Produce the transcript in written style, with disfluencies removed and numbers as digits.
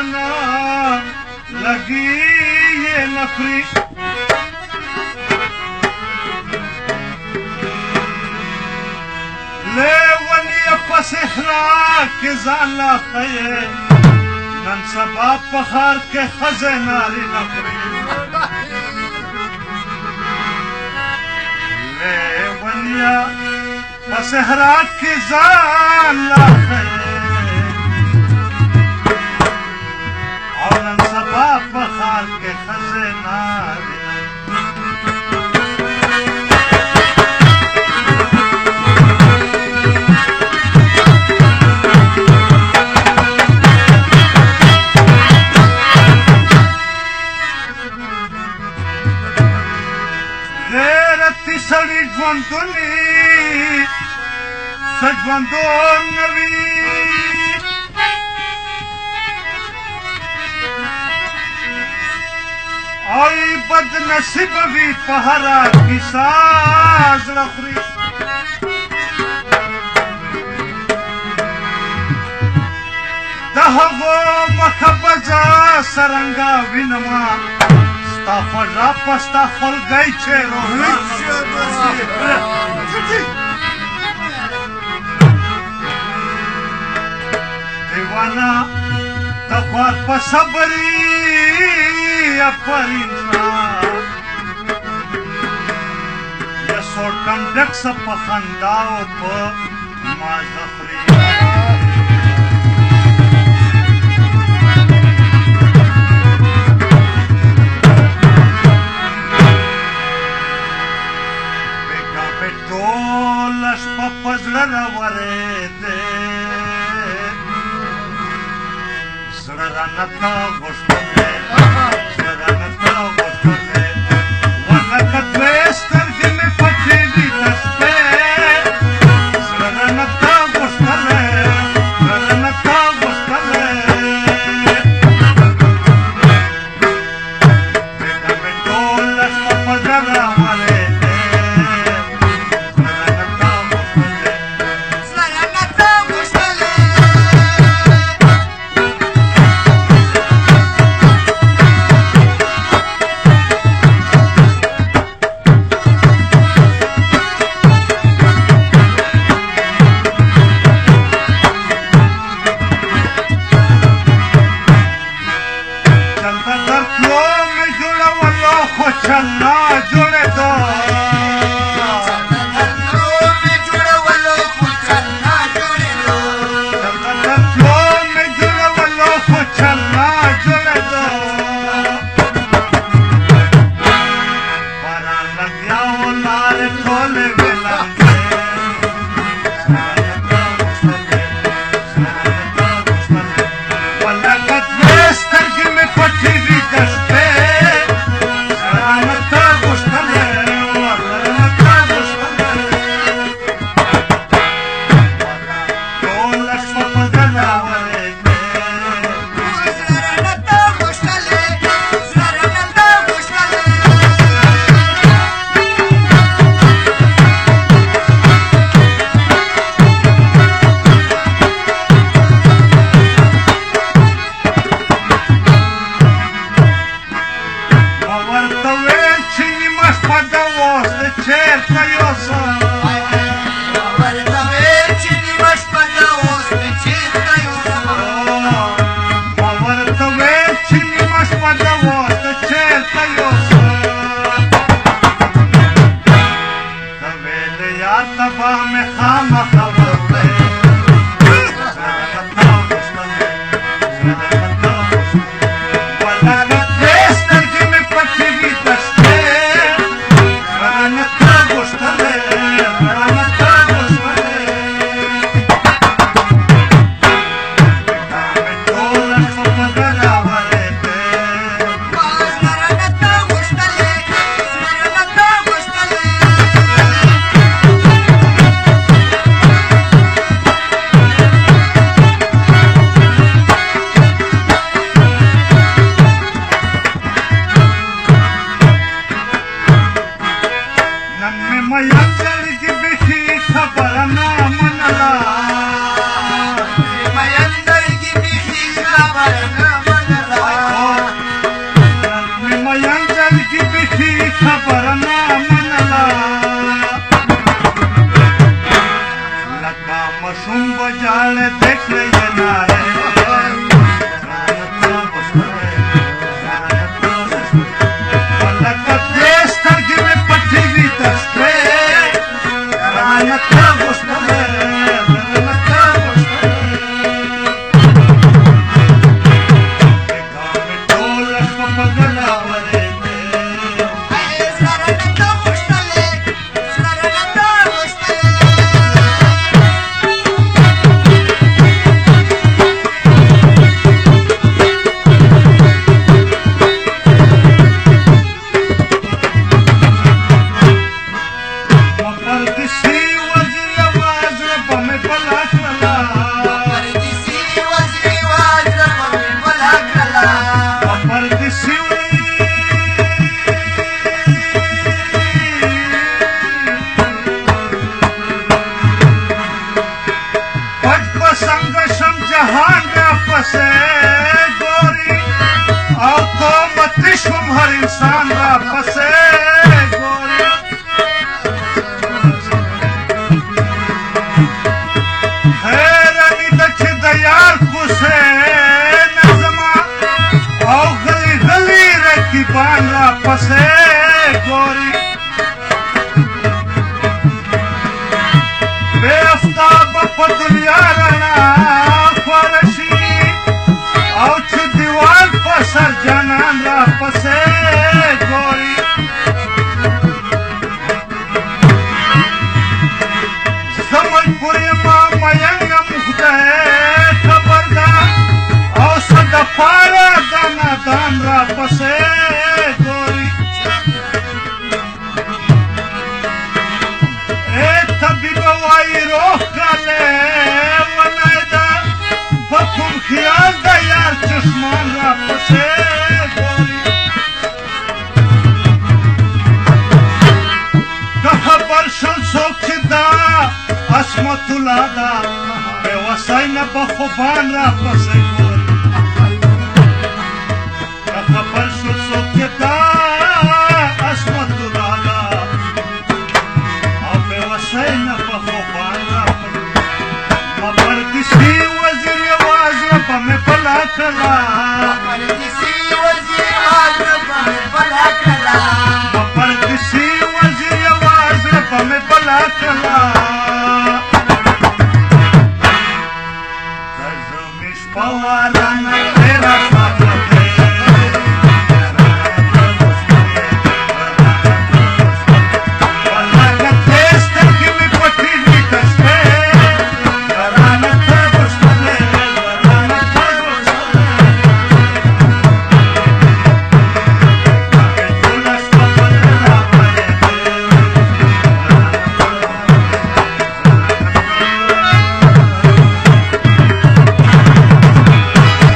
دیوانا لگی یہ نفری لیونی پس اخراق کے زالا خیے نن سبا پخار کے خزے ناری نفری لیونیا پس اخراق کے زالا خیے اور نن سبا پخار کے خزے ناری سڑی ژوندونی سجوندون نوی آئی بد نصیب وی پہرا کی ساز رخری دہغو مخبزا سرنگا وینما ستا خوږه په ستا خولګۍ چې دیوانا د خوار په صبري افرینا یا سوړ کنډک څه په خنداو په ما زخري زړه راورېدې زړه رانه تا غوښتلې زړه رانه تا غوښتلې ولکه دوې سترګې مې پټې دي د شپې زړه رانه تا غوښتلې زړه رانه تا غوښتلې بېګا مې ټوله شپه په زړه راورېدې Gustavo की खबर ना मनला लगा मसूम बजाल देख ये नारे इंसान फसे गोरी हैरानी दच दयार खुसे नजमा और गली गली रखी बांधा फसे गोरी बेअफ्ताब दुनिया रना फरशी और दीवार पसर जनान रा फसे गोरी समझपुरी मां मयंग मुखदे खबरदार और सदफारा दाना दान रा फसे गोरी ए तभी गवाई रोक काले वनायदा बखुम खियाल दा यार चश्मान रा फसे गोरी सोखदा असमतुलादा बेवसाई न बखुबान रा फसे गोरी खबर सोखदा असमतुलादा बेवसाई न बखुबान रा मगर किसी वजीर आवाज में भला कला किसी वजीर आवाज में भला कला मगर किसी वजीर आवाज में भला कला Pawala na tera